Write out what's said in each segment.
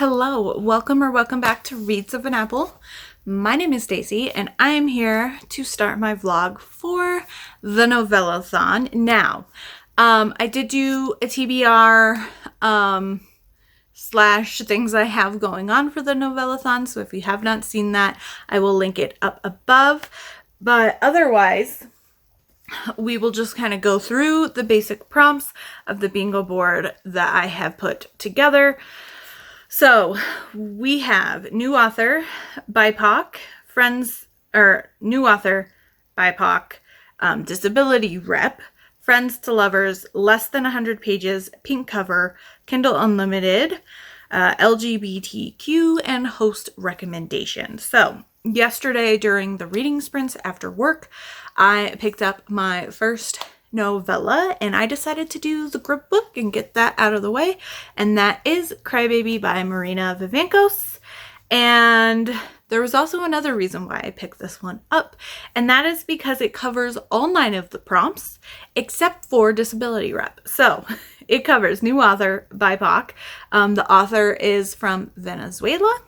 Hello, welcome back to Reads of an Apple. My name is Stacy, and I am here to start my vlog for the Novellathon. Now, I did do a TBR slash things I have going on for the Novellathon, so if you have not seen that, I will link it up above. But otherwise, we will just kind of go through the basic prompts of the bingo board that I have put together. So we have new author, BIPOC, friends, or new author, BIPOC, disability rep, friends to lovers, less than 100 pages, pink cover, Kindle Unlimited, LGBTQ, and host recommendation. So yesterday during the reading sprints after work, I picked up my first novella and I decided to do the group book and get that out of the way, and that is Crybaby by Marina Vivancos. And there was also another reason why I picked this one up, and that is because it covers all 9 of the prompts except for disability rep. So it covers new author, BIPOC. The author is from Venezuela,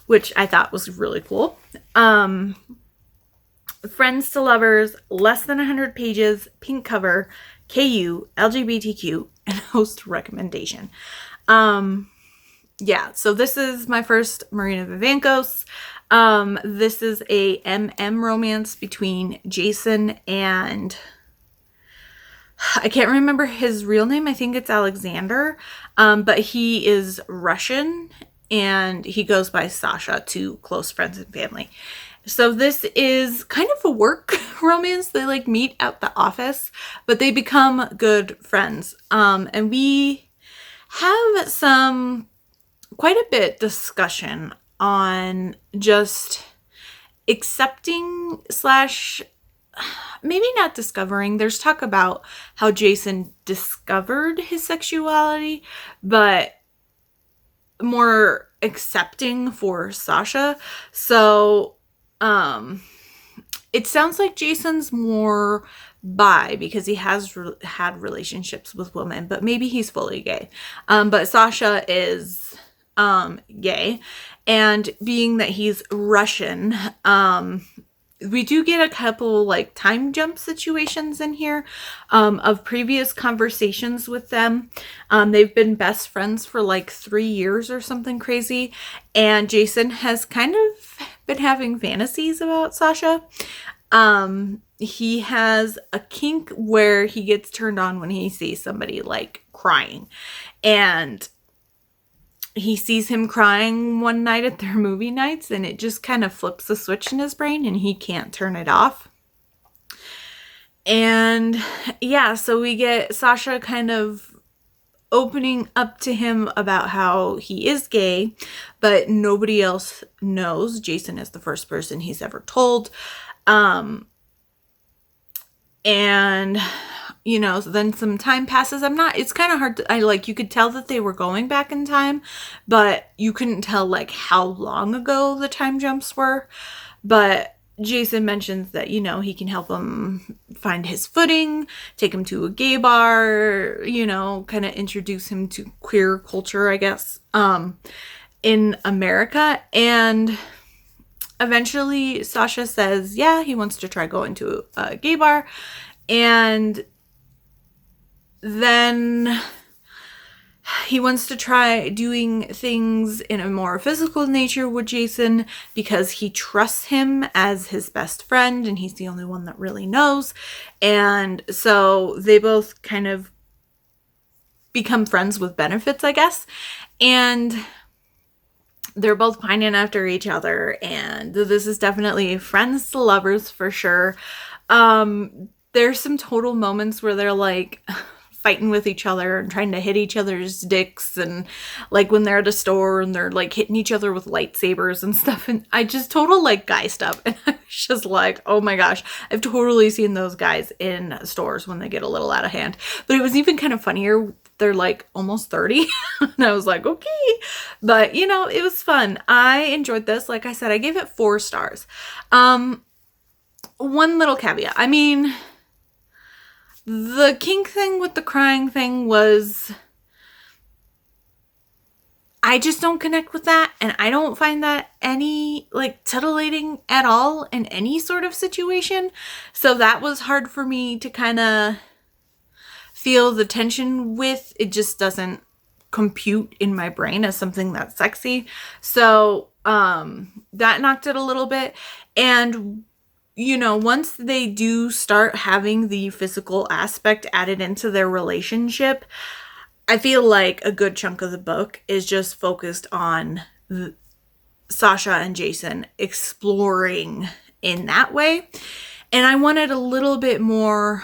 which I thought was really cool. Friends to lovers, less than 100 pages, pink cover, KU, LGBTQ, and host recommendation. Yeah, so this is my first Marina Vivancos. This is a MM romance between Jason and I can't remember his real name. I think it's Alexander, but he is Russian and he goes by Sasha to close friends and family. So this is kind of a work romance. They like meet at the office, but they become good friends. And we have quite a bit discussion on just accepting slash maybe not discovering. There's talk about how Jason discovered his sexuality, but more accepting for Sasha. So it sounds like Jason's more bi because he has had relationships with women, but maybe he's fully gay. But Sasha is gay, and being that he's Russian, we do get a couple like time jump situations in here of previous conversations with them. They've been best friends for like 3 years or something crazy, and Jason has kind of been having fantasies about Sasha. He has a kink where he gets turned on when he sees somebody like crying, and he sees him crying one night at their movie nights, and it just kind of flips a switch in his brain and he can't turn it off. And yeah, so we get Sasha kind of opening up to him about how he is gay, but nobody else knows. Jason is the first person he's ever told. And you know, then some time passes. It's kind of hard to, you could tell that they were going back in time, but you couldn't tell like how long ago the time jumps were. But Jason mentions that, you know, he can help him find his footing, take him to a gay bar, you know, kind of introduce him to queer culture, I guess, in America. And eventually Sasha says, yeah, he wants to try going to a gay bar. And then he wants to try doing things in a more physical nature with Jason because he trusts him as his best friend and he's the only one that really knows. And so they both kind of become friends with benefits, I guess. And they're both pining after each other, and this is definitely friends to lovers for sure. There's some total moments where they're like fighting with each other and trying to hit each other's dicks, and like when they're at a store and they're like hitting each other with lightsabers and stuff, and I just total like guy stuff, and I was just like, oh my gosh, I've totally seen those guys in stores when they get a little out of hand. But it was even kind of funnier, they're like almost 30 and I was like, okay, but you know, it was fun. I enjoyed this. Like I said, I gave it 4 stars. One little caveat, I mean, the kink thing with the crying thing was, I just don't connect with that, and I don't find that any, like, titillating at all in any sort of situation. So that was hard for me to kind of feel the tension with. It just doesn't compute in my brain as something that's sexy. So that knocked it a little bit. And you know, once they do start having the physical aspect added into their relationship, I feel like a good chunk of the book is just focused on Sasha and Jason exploring in that way. And I wanted a little bit more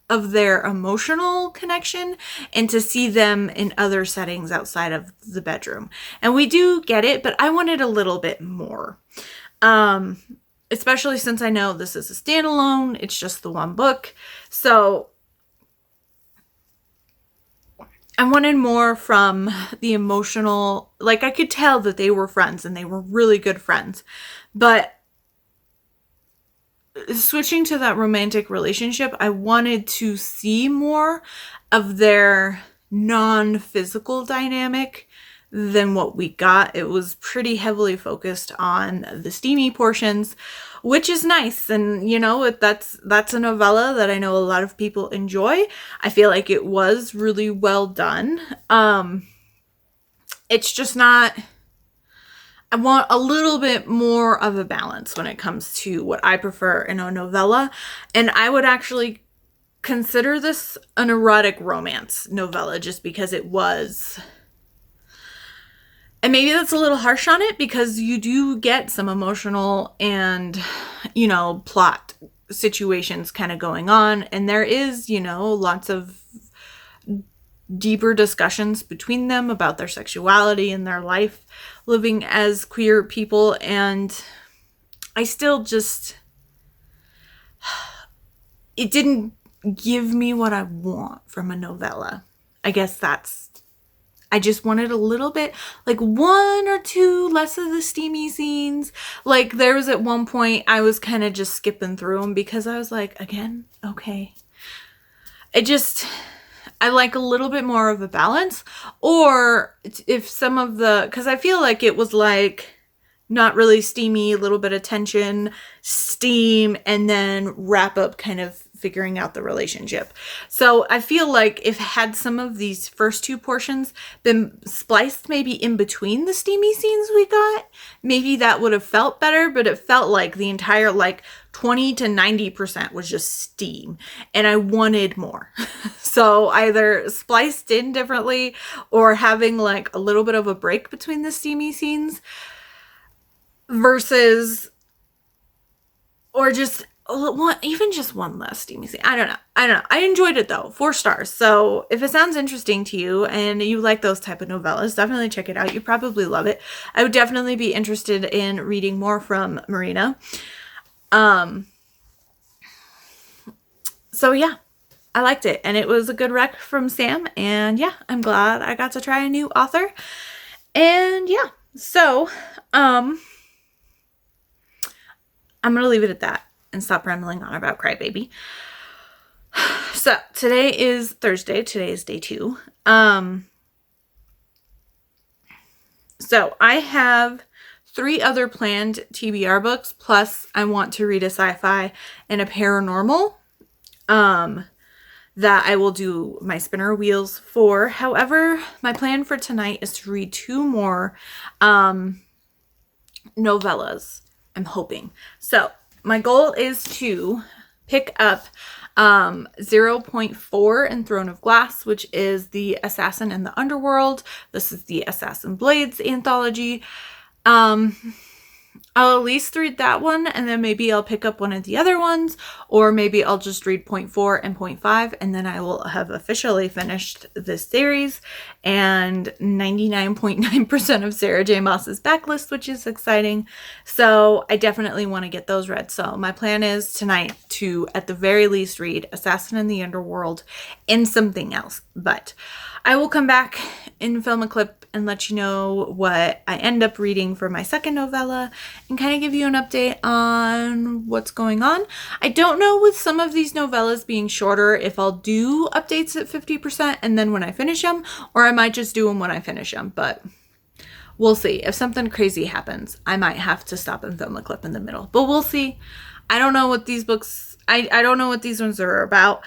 of their emotional connection and to see them in other settings outside of the bedroom. And we do get it, but I wanted a little bit more. Especially since I know this is a standalone, it's just the one book. So I wanted more from the emotional, like I could tell that they were friends and they were really good friends. But switching to that romantic relationship, I wanted to see more of their non-physical dynamic than what we got. It was pretty heavily focused on the steamy portions, which is nice. And you know, that's a novella that I know a lot of people enjoy. I feel like it was really well done. It's just not, I want a little bit more of a balance when it comes to what I prefer in a novella. And I would actually consider this an erotic romance novella just because it was. And maybe that's a little harsh on it because you do get some emotional and, you know, plot situations kind of going on. And there is, you know, lots of deeper discussions between them about their sexuality and their life living as queer people. And I still just, it didn't give me what I want from a novella. I guess I just wanted a little bit, like 1 or 2 less of the steamy scenes. Like there was at one point I was kind of just skipping through them because I was like, again, okay. I like a little bit more of a balance. Or if some of because I feel like it was like not really steamy, a little bit of tension, steam, and then wrap up kind of figuring out the relationship. So I feel like if had some of these first 2 portions been spliced maybe in between the steamy scenes we got, maybe that would have felt better, but it felt like the entire like 20 to 90% was just steam and I wanted more. So either spliced in differently or having like a little bit of a break between the steamy scenes versus, or just even just one less steamy scene. I don't know. I enjoyed it though. 4 stars. So if it sounds interesting to you and you like those type of novellas, definitely check it out. You probably love it. I would definitely be interested in reading more from Marina. So yeah, I liked it and it was a good rec from Sam. And yeah, I'm glad I got to try a new author. And yeah, so, I'm going to leave it at that and stop rambling on about Crybaby. So today is Thursday. Today is day 2. So I have 3 other planned TBR books, plus I want to read a sci-fi and a paranormal that I will do my spinner wheels for. However, my plan for tonight is to read 2 more novellas, I'm hoping. So my goal is to pick up zero point 0.4 in Throne of Glass, which is the Assassin in the Underworld. This is the Assassin Blades anthology. I'll at least read that one, and then maybe I'll pick up one of the other ones, or maybe I'll just read 0.4 and 0.5, and then I will have officially finished this series and 99.9% of Sarah J. Maas's backlist, which is exciting. So I definitely want to get those read. So my plan is tonight to, at the very least, read Assassin in the Underworld and something else. But I will come back and film a clip and let you know what I end up reading for my second novella and kind of give you an update on what's going on. I don't know with some of these novellas being shorter if I'll do updates at 50% and then when I finish them, or I might just do them when I finish them, but We'll see. If something crazy happens, I might have to stop and film a clip in the middle. But we'll see. I don't know what these books... I don't know what these ones are about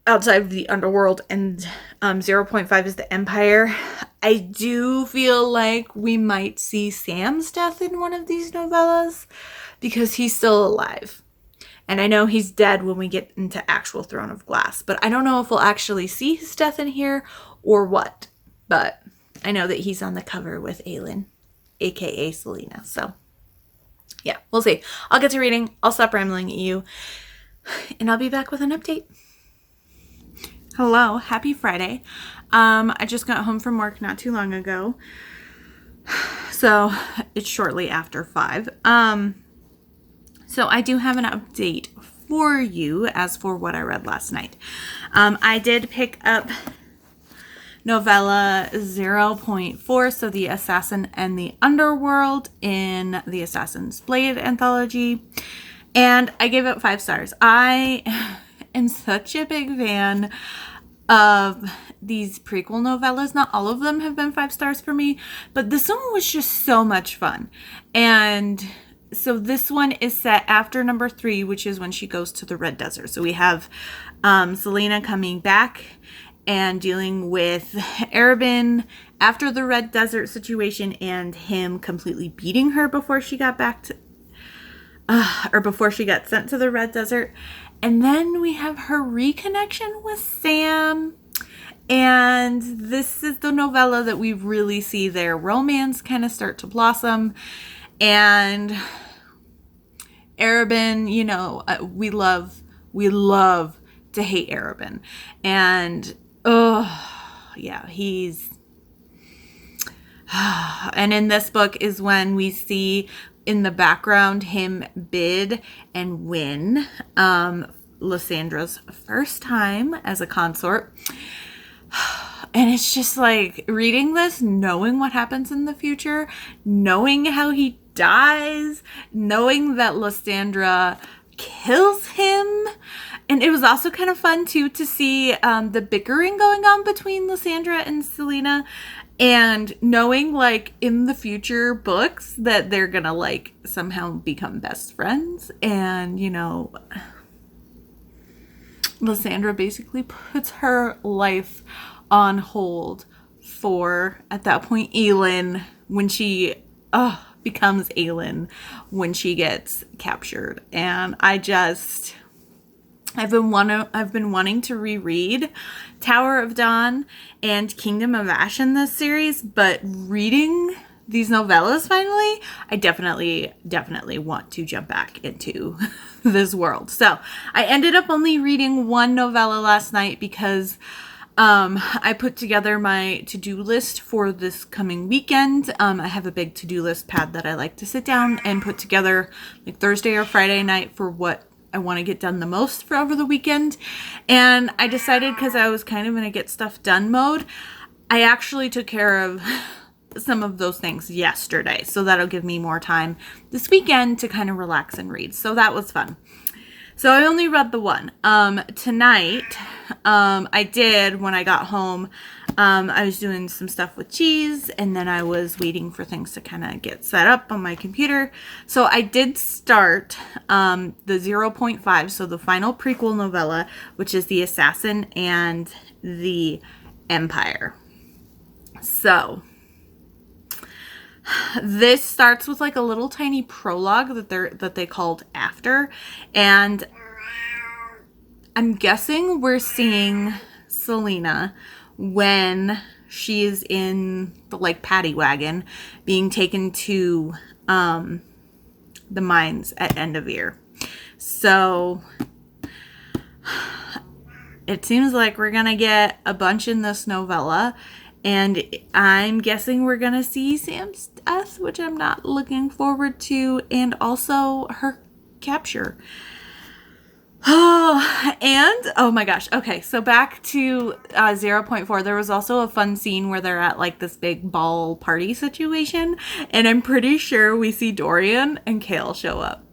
outside of the Underworld, and 0.5 is the Empire. I do feel like we might see Sam's death in one of these novellas because he's still alive. And I know he's dead when we get into actual Throne of Glass, but I don't know if we'll actually see his death in here or what. But I know that he's on the cover with Aveline, aka Selena. So yeah, we'll see. I'll get to reading. I'll stop rambling at you, and I'll be back with an update. Hello, happy Friday. I just got home from work not too long ago, so it's shortly after 5. So I do have an update for you as for what I read last night. I did pick up novella 0.4, so The Assassin and the Underworld in the Assassin's Blade anthology, and I gave it 5 stars. I am such a big fan of these prequel novellas. Not all of them have been 5 stars for me, but this one was just so much fun. And so this one is set after number 3, which is when she goes to the Red Desert. So we have Selena coming back and dealing with Arabin after the Red Desert situation and him completely beating her before she got back to or before she got sent to the Red Desert. And then we have her reconnection with Sam. And this is the novella that we really see their romance kind of start to blossom. And Arabin, you know, we love to hate Arabin. And, yeah, he's... And in this book is when we see in the background him bid and win Lysandra's first time as a consort. And it's just like reading this, knowing what happens in the future, knowing how he dies, knowing that Lysandra kills him. And it was also kind of fun too to see the bickering going on between Lysandra and Selena, and knowing like in the future books that they're gonna like somehow become best friends. And you know, Lysandra basically puts her life on hold for, at that point, Aveline, when she becomes Aveline when she gets captured. And I've been wanting to reread Tower of Dawn and Kingdom of Ash in this series, but reading these novellas finally, I definitely want to jump back into this world. So I ended up only reading one novella last night because I put together my to-do list for this coming weekend. I have a big to-do list pad that I like to sit down and put together like Thursday or Friday night for what I want to get done the most for over the weekend. And I decided, because I was kind of in a get stuff done mode, I actually took care of some of those things yesterday. So that'll give me more time this weekend to kind of relax and read. So that was fun. So I only read the one. Tonight, I did, when I got home, I was doing some stuff with cheese, and then I was waiting for things to kind of get set up on my computer. So I did start the 0.5, so the final prequel novella, which is The Assassin and the Empire. So this starts with like a little tiny prologue that they called After, and I'm guessing we're seeing Selena when she is in the like paddy wagon being taken to the mines at Endovir. So it seems like we're gonna get a bunch in this novella. And I'm guessing we're going to see Sam's death, which I'm not looking forward to, and also her capture. Oh my gosh. Okay, so back to 0.4. There was also a fun scene where they're at like this big ball party situation, and I'm pretty sure we see Dorian and Kale show up.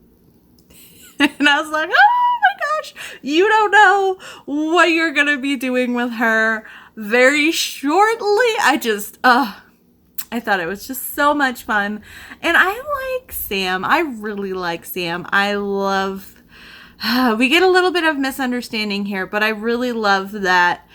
And I was like, oh my gosh, you don't know what you're going to be doing with her very shortly. I I thought it was just so much fun. And I like Sam. I really like Sam. I love... we get a little bit of misunderstanding here, but I really love that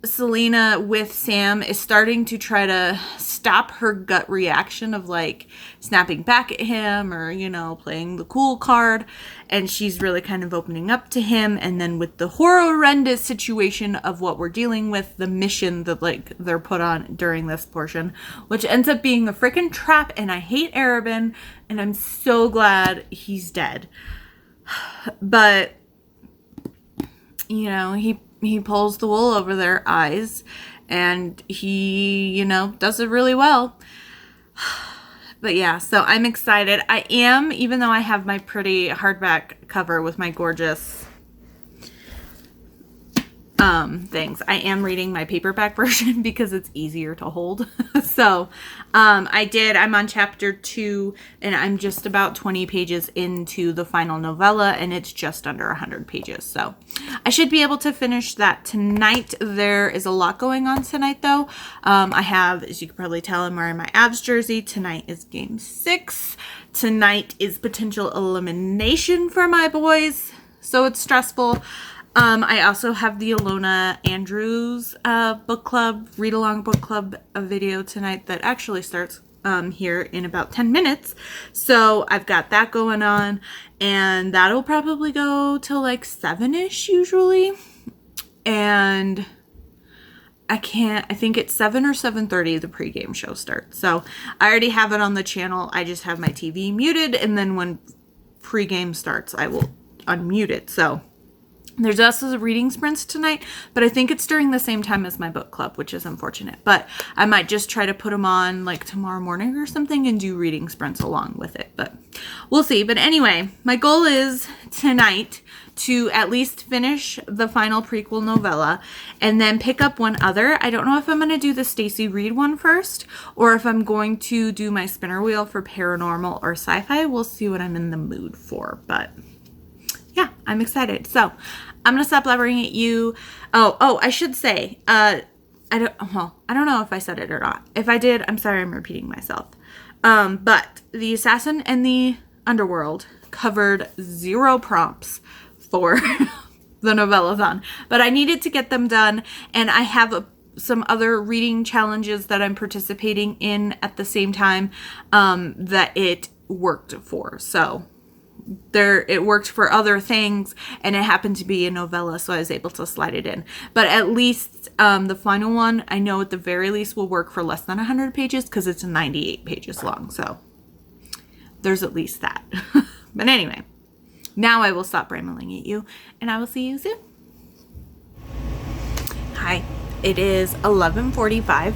Selena with Sam is starting to try to stop her gut reaction of like snapping back at him or, you know, playing the cool card. And she's really kind of opening up to him. And then with the horrendous situation of what we're dealing with, the mission that like they're put on during this portion, which ends up being a freaking trap. And I hate Arabin, and I'm so glad he's dead. But, you know, he pulls the wool over their eyes, and he, you know, does it really well. But yeah, so I'm excited. I am, even though I have my pretty hardback cover with my gorgeous things, I am reading my paperback version because it's easier to hold. So I'm on chapter 2, and I'm just about 20 pages into the final novella, and it's just under 100 pages. So I should be able to finish that tonight. There is a lot going on tonight, though. I have, as you can probably tell, I'm wearing my Avs jersey. Tonight is game 6. Tonight is potential elimination for my boys, so it's stressful. I also have the Alona Andrews book club, read-along book club video tonight that actually starts here in about 10 minutes. So I've got that going on, and that'll probably go till like 7-ish usually. And I think it's 7 or 7:30 the pregame show starts. So I already have it on the channel. I just have my TV muted, and then when pregame starts, I will unmute it. So there's also the reading sprints tonight, but I think it's during the same time as my book club, which is unfortunate. But I might just try to put them on like tomorrow morning or something and do reading sprints along with it. But we'll see. But anyway, my goal is tonight to at least finish the final prequel novella and then pick up one other. I don't know if I'm going to do the Stacy Reid one first or if I'm going to do my spinner wheel for paranormal or sci-fi. We'll see what I'm in the mood for. But yeah, I'm excited. So I'm going to stop blabbering at you. Oh, I should say, I don't know if I said it or not. If I did, I'm sorry, I'm repeating myself. But the Assassin and the Underworld covered 0 prompts for the Novellathon, but I needed to get them done, and I have some other reading challenges that I'm participating in at the same time that it worked for. So it worked for other things, and it happened to be a novella, so I was able to slide it in. But at least the final one, I know at the very least will work for less than 100 pages because it's 98 pages long. So there's at least that. But anyway, now I will stop rambling at you, and I will see you soon. Hi, it is 11:45.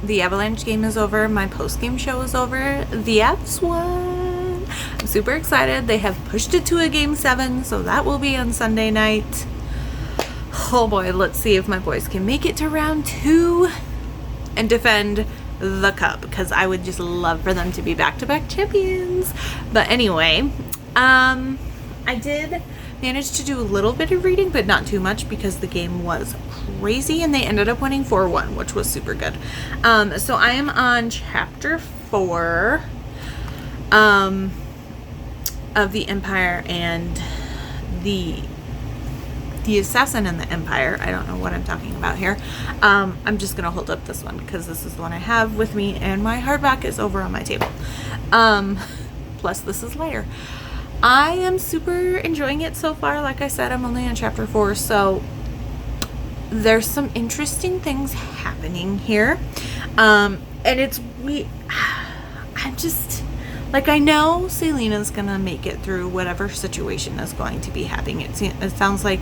The Avalanche game is over. My post-game show is over. The Avs won. I'm super excited. They have pushed it to a game 7, so that will be on Sunday night. Oh boy, let's see if my boys can make it to round 2 and defend the cup, because I would just love for them to be back-to-back champions. But anyway, I did manage to do a little bit of reading, but not too much because the game was crazy, and they ended up winning 4-1, which was super good. So I am on chapter 4 of the Empire and the Assassin and the Empire. I don't know what I'm talking about here. I'm just gonna hold up this one because this is the one I have with me, and my hardback is over on my table. Plus this is lighter. I am super enjoying it so far. Like I said, I'm only on chapter 4, so there's some interesting things happening here. And I'm just, like, I know Selena's gonna make it through whatever situation is going to be happening. It sounds like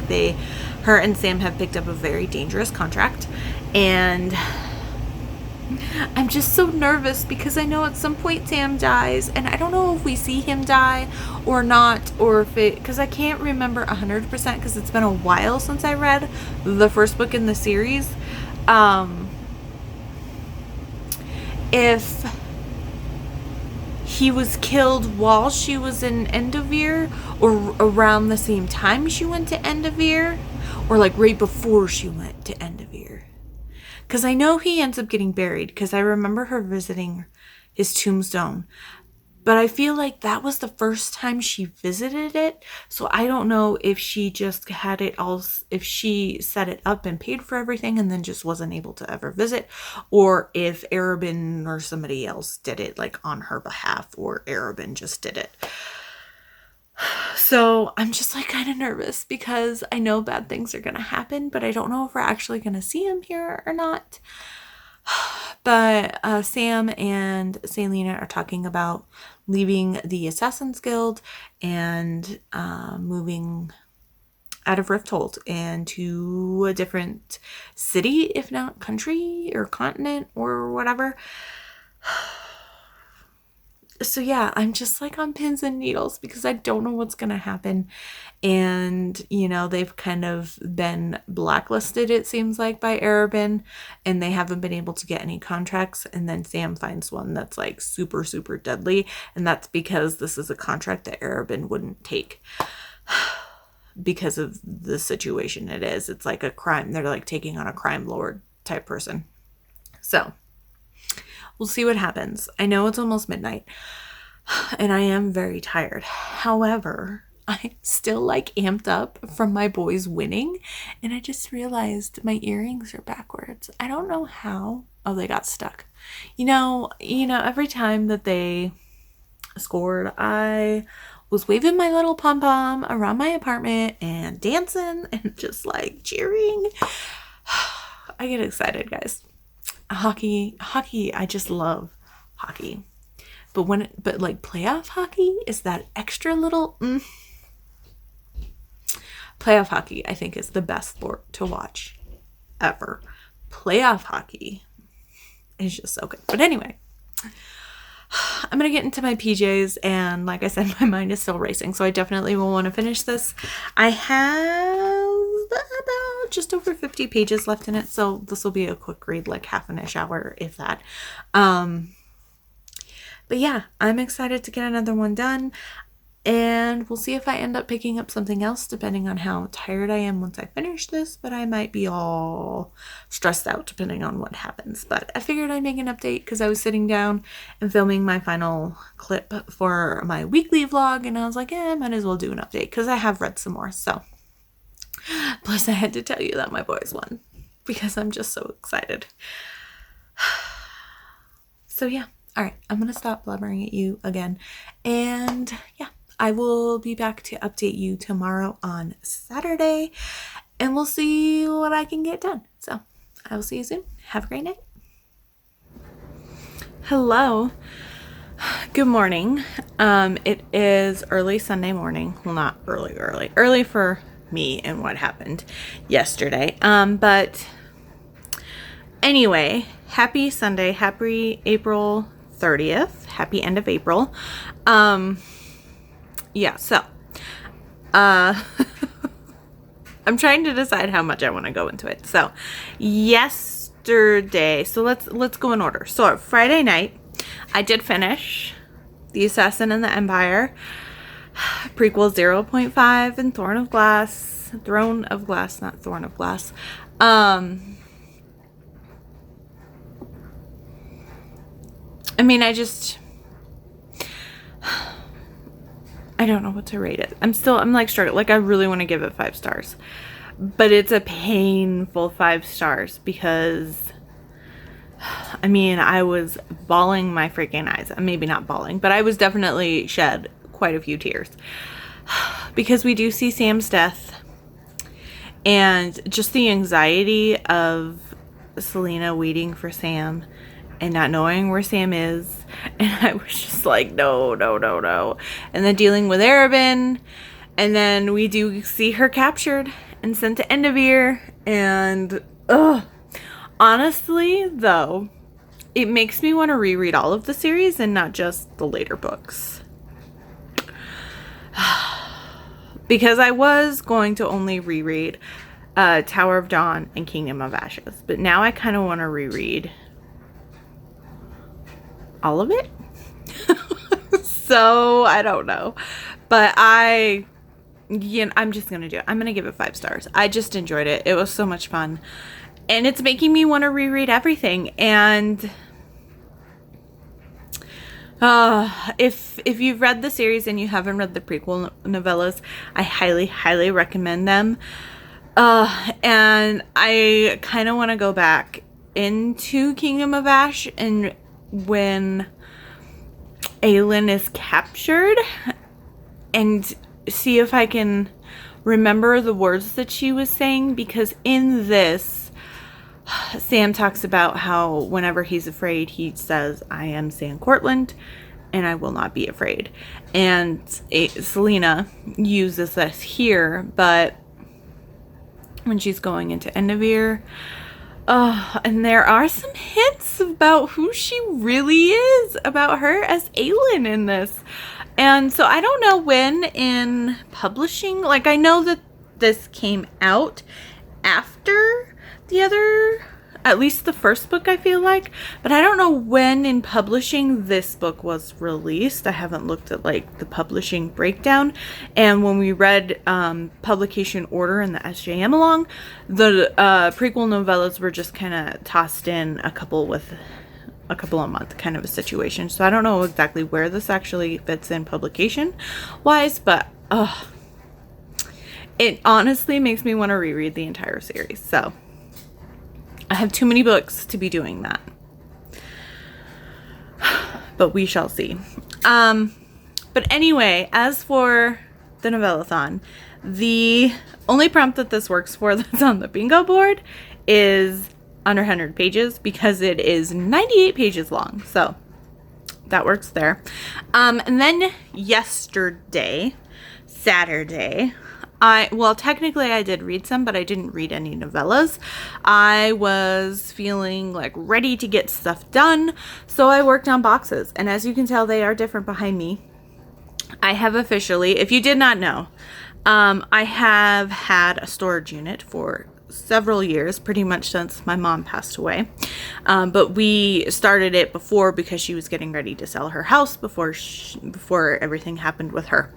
her and Sam have picked up a very dangerous contract, and I'm just so nervous because I know at some point Sam dies, and I don't know if we see him die or not, or if because I can't remember 100% because it's been a while since I read the first book in the series. If he was killed while she was in Endovir, or around the same time she went to Endovir, or like right before she went to Endovir. Because I know he ends up getting buried, because I remember her visiting his tombstone. But I feel like that was the first time she visited it. So I don't know if she just had it all, if she set it up and paid for everything and then just wasn't able to ever visit. Or if Arabin or somebody else did it like on her behalf, or Arabin just did it. So I'm just like kind of nervous because I know bad things are going to happen, but I don't know if we're actually going to see him here or not. But Sam and Selena are talking about leaving the Assassin's Guild and moving out of Rifthold and to a different city, if not country or continent or whatever. So yeah, I'm just like on pins and needles because I don't know what's going to happen. And, you know, they've kind of been blacklisted, it seems like, by Arabin, and they haven't been able to get any contracts. And then Sam finds one that's like super, super deadly. And that's because this is a contract that Arabin wouldn't take because of the situation it is. It's like a crime. They're like taking on a crime lord type person. So we'll see what happens. I know it's almost midnight and I am very tired. However, I'm still like amped up from my boys winning, and I just realized my earrings are backwards. I don't know how. Oh, they got stuck. You know, every time that they scored, I was waving my little pom-pom around my apartment and dancing and just like cheering. I get excited, guys. Hockey, I just love hockey. But like playoff hockey is that extra little Playoff hockey, I think, is the best sport to watch ever. Playoff hockey is just so good. But anyway, I'm going to get into my PJs, and like I said, my mind is still racing, so I definitely will want to finish this. I have about just over 50 pages left in it, so this will be a quick read, like half an hour, if that. But yeah, I'm excited to get another one done. And we'll see if I end up picking up something else depending on how tired I am once I finish this. But I might be all stressed out depending on what happens. But I figured I'd make an update because I was sitting down and filming my final clip for my weekly vlog. And I was like, I might as well do an update because I have read some more. So, plus I had to tell you that my boys won because I'm just so excited. So yeah, all right, I'm going to stop blubbering at you again. And yeah. I will be back to update you tomorrow on Saturday, and we'll see what I can get done. So I will see you soon. Have a great night. Hello. Good morning. It is early Sunday morning. Well, not early for me and what happened yesterday. But anyway, happy Sunday. Happy April 30th. Happy end of April. Yeah, so, I'm trying to decide how much I want to go into it. So, yesterday, so let's go in order. So, Friday night, I did finish The Assassin and the Empire, prequel 0.5, and Throne of Glass, not Thorn of Glass. I mean, I don't know what to rate it. I'm like struggling. Like, I really want to give it 5 stars. But it's a painful 5 stars because, I mean, I was bawling my freaking eyes. Maybe not bawling, but I was definitely shed quite a few tears. Because we do see Sam's death. And just the anxiety of Selena waiting for Sam and not knowing where Sam is. And I was just like, no. And then dealing with Arabin. And then we do see her captured and sent to Endovir. And, honestly, though, it makes me want to reread all of the series and not just the later books. Because I was going to only reread Tower of Dawn and Kingdom of Ashes. But now I kind of want to reread all of it. So I don't know, but I'm just gonna do it. I'm gonna give it 5 stars. I just enjoyed it. It was so much fun, And it's making me want to reread everything. And if you've read the series and you haven't read the prequel novellas, I highly, highly recommend them. And I kind of want to go back into Kingdom of Ash and when Aveline is captured and see if I can remember the words that she was saying, because in this, Sam talks about how whenever he's afraid, he says, I am Sam Cortland and I will not be afraid. And Selena uses this here, but when she's going into Endovir, and there are some hints about who she really is, about her as Aveline in this. And so I don't know when in publishing, like I know that this came out after the other, at least the first book, I feel like, but I don't know when in publishing this book was released. I haven't looked at like the publishing breakdown. And when we read publication order in the SJM along, the prequel novellas were just kind of tossed in a couple a month kind of a situation. So I don't know exactly where this actually fits in publication wise, but it honestly makes me want to reread the entire series. So I have too many books to be doing that, but we shall see. But anyway, as for the Novellathon, the only prompt that this works for that's on the bingo board is under 100 pages, because it is 98 pages long. So that works there. And then yesterday, Saturday, technically I did read some, but I didn't read any novellas. I was feeling like ready to get stuff done, so I worked on boxes. And as you can tell, they are different behind me. I have officially, if you did not know, I have had a storage unit for several years, pretty much since my mom passed away. But we started it before because she was getting ready to sell her house before everything happened with her.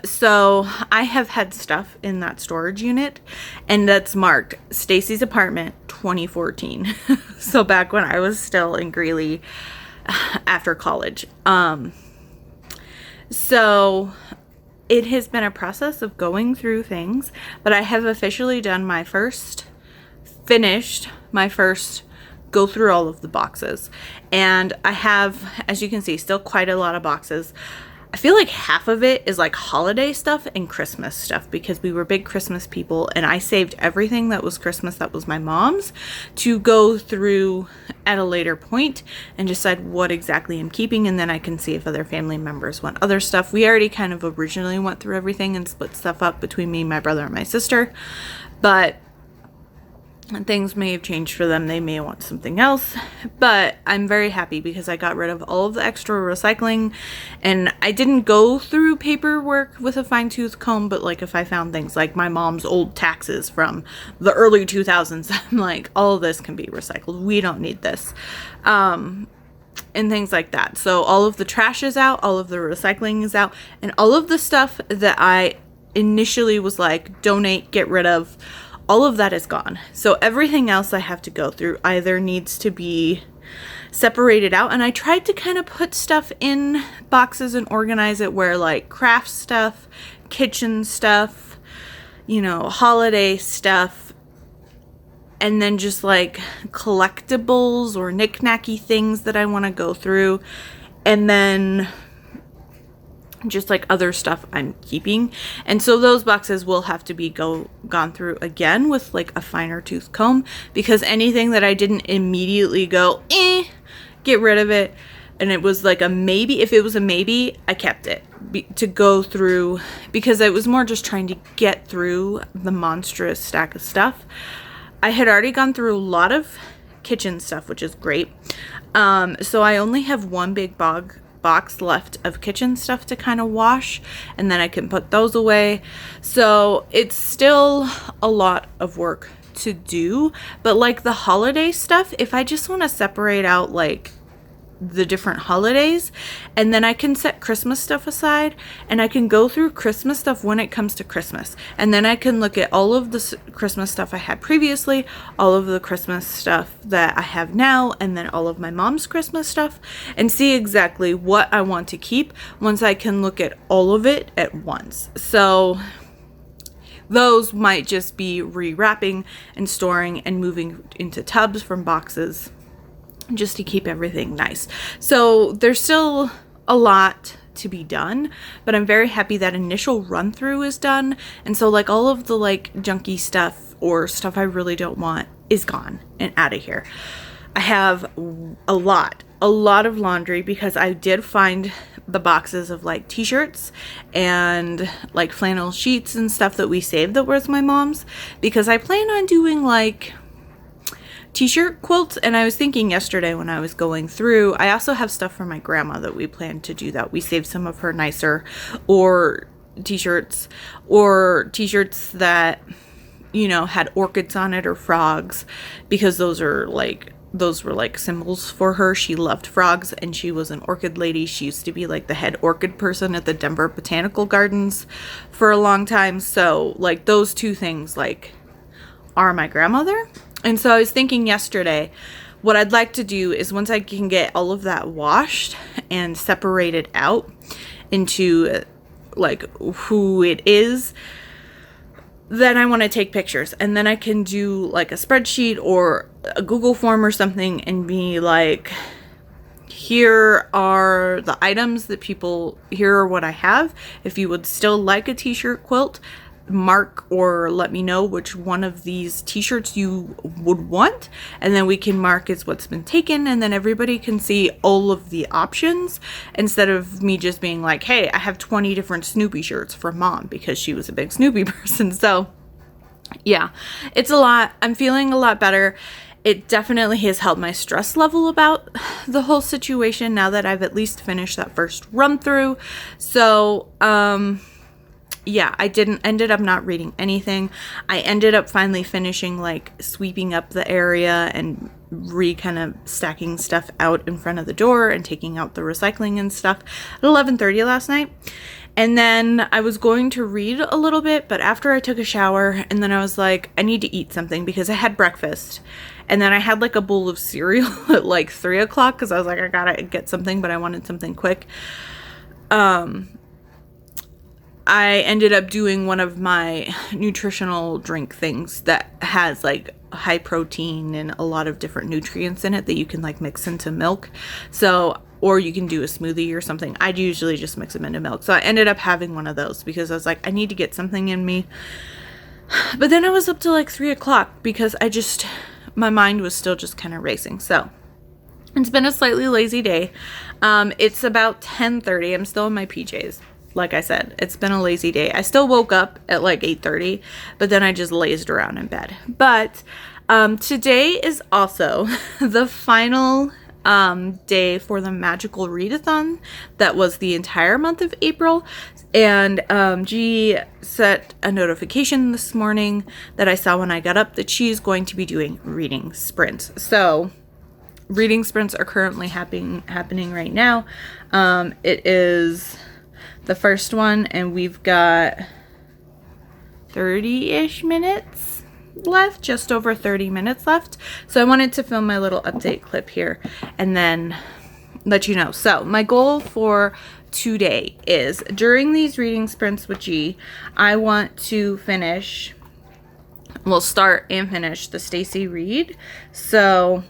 So I have had stuff in that storage unit, and that's marked Stacy's apartment 2014. So back when I was still in Greeley after college. So it has been a process of going through things, but I have officially done finished my first go through all of the boxes. And I have, as you can see, still quite a lot of boxes. I feel like half of it is like holiday stuff and Christmas stuff, because we were big Christmas people, and I saved everything that was Christmas that was my mom's to go through at a later point and decide what exactly I'm keeping, and then I can see if other family members want other stuff. We already kind of originally went through everything and split stuff up between me, my brother, and my sister, but things may have changed for them. They may want something else, but I'm very happy because I got rid of all of the extra recycling, and I didn't go through paperwork with a fine-tooth comb, but like if I found things like my mom's old taxes from the early 2000s, I'm like, all of this can be recycled. We don't need this. And things like that. So all of the trash is out, all of the recycling is out, and all of the stuff that I initially was like, donate, get rid of, all of that is gone. So everything else I have to go through either needs to be separated out. And I tried to kind of put stuff in boxes and organize it where like craft stuff, kitchen stuff, holiday stuff, and then just like collectibles or knick-knacky things that I want to go through. And then just like other stuff I'm keeping. And so those boxes will have to be gone through again with like a finer tooth comb, because anything that I didn't immediately go, get rid of it, and it was like a maybe, if it was a maybe, I kept it to go through, because I was more just trying to get through the monstrous stack of stuff. I had already gone through a lot of kitchen stuff, which is great. So I only have one big box left of kitchen stuff to kind of wash, and then I can put those away. So it's still a lot of work to do, but like the holiday stuff, if I just want to separate out like the different holidays, and then I can set Christmas stuff aside, and I can go through Christmas stuff when it comes to Christmas, and then I can look at all of the Christmas stuff I had previously, all of the Christmas stuff that I have now, and then all of my mom's Christmas stuff, and see exactly what I want to keep once I can look at all of it at once. So those might just be rewrapping and storing and moving into tubs from boxes, just to keep everything nice. So there's still a lot to be done, but I'm very happy that initial run through is done. And so like all of the like junky stuff or stuff I really don't want is gone and out of here. I have a lot of laundry because I did find the boxes of like t-shirts and like flannel sheets and stuff that we saved that was my mom's, because I plan on doing like t-shirt quilts. And I was thinking yesterday when I was going through, I also have stuff for my grandma that we plan to do that. We saved some of her nicer or t-shirts that, you know, had orchids on it or frogs, because those were like symbols for her. She loved frogs and she was an orchid lady. She used to be like the head orchid person at the Denver Botanical Gardens for a long time. So like those two things like are my grandmother. And so I was thinking yesterday, what I'd like to do is once I can get all of that washed and separated out into like who it is, then I want to take pictures, and then I can do like a spreadsheet or a Google form or something and be like, here are the items that here are what I have. If you would still like a t-shirt quilt, mark or let me know which one of these t-shirts you would want, and then we can mark as what's been taken, and then everybody can see all of the options instead of me just being like, hey, I have 20 different Snoopy shirts for mom because she was a big Snoopy person. So yeah, it's a lot. I'm feeling a lot better. It definitely has helped my stress level about the whole situation now that I've at least finished that first run through. So yeah, I ended up not reading anything. I ended up finally finishing like sweeping up the area and kind of stacking stuff out in front of the door and taking out the recycling and stuff at 11:30 last night. And then I was going to read a little bit, but after I took a shower, and then I was like, I need to eat something because I had breakfast. And then I had like a bowl of cereal at like 3 o'clock because I was like, I gotta get something, but I wanted something quick. I ended up doing one of my nutritional drink things that has like high protein and a lot of different nutrients in it that you can like mix into milk. So, or you can do a smoothie or something. I'd usually just mix them into milk. So I ended up having one of those because I was like, I need to get something in me. But then I was up to like 3 o'clock because my mind was still just kind of racing. So it's been a slightly lazy day. It's about 10:30. I'm still in my PJs. Like I said, it's been a lazy day. I still woke up at like 8:30, but then I just lazed around in bed. But today is also the final day for the magical readathon that was the entire month of April. And G set a notification this morning that I saw when I got up that she's going to be doing reading sprints. So reading sprints are currently happening right now. It is the first one, and we've got 30-ish minutes left, just over 30 minutes left. So I wanted to film my little update clip here and then let you know. So my goal for today is during these reading sprints with G, I want to start and finish the Stacy Reid. So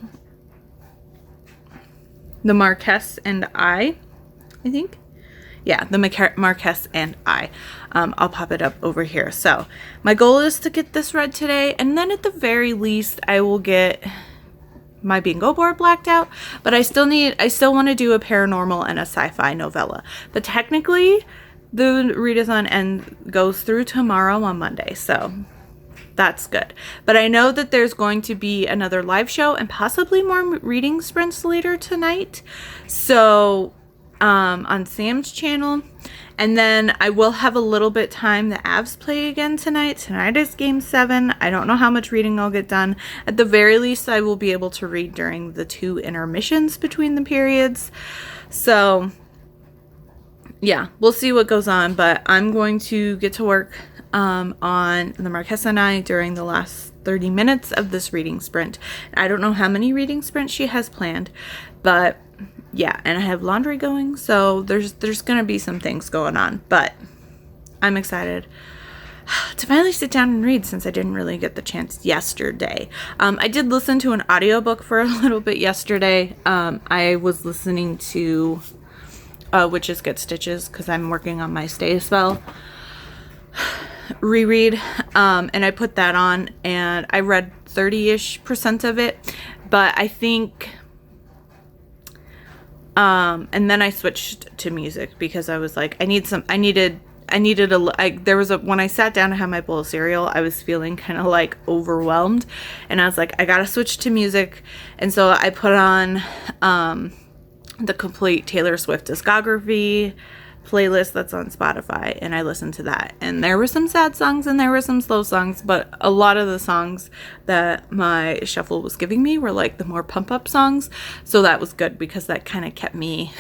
the Marquess and I think. Yeah, the Marquess and I. I'll pop it up over here. So my goal is to get this read today, and then at the very least I will get my bingo board blacked out. But I still want to do a paranormal and a sci-fi novella. But technically the readathon goes through tomorrow on Monday, so that's good. But I know that there's going to be another live show and possibly more reading sprints later tonight. So on Sam's channel. And then I will have a little bit time the Avs play again tonight. Tonight is game 7. I don't know how much reading I'll get done. At the very least, I will be able to read during the 2 intermissions between the periods. So yeah, we'll see what goes on. But I'm going to get to work on the Marquess and I during the last 30 minutes of this reading sprint. I don't know how many reading sprints she has planned, but yeah, and I have laundry going, so there's gonna be some things going on, but I'm excited to finally sit down and read since I didn't really get the chance yesterday. I did listen to an audiobook for a little bit yesterday. I was listening to Witches Get Stitches because I'm working on my Stay Spell reread, and I put that on and I read 30-ish% of it, but I think and then I switched to music because I was like, when I sat down to have my bowl of cereal, I was feeling kind of like overwhelmed, and I was like, I gotta switch to music. And so I put on the complete Taylor Swift discography playlist that's on Spotify, and I listened to that, and there were some sad songs and there were some slow songs, but a lot of the songs that my shuffle was giving me were like the more pump up songs, so that was good because that kind of kept me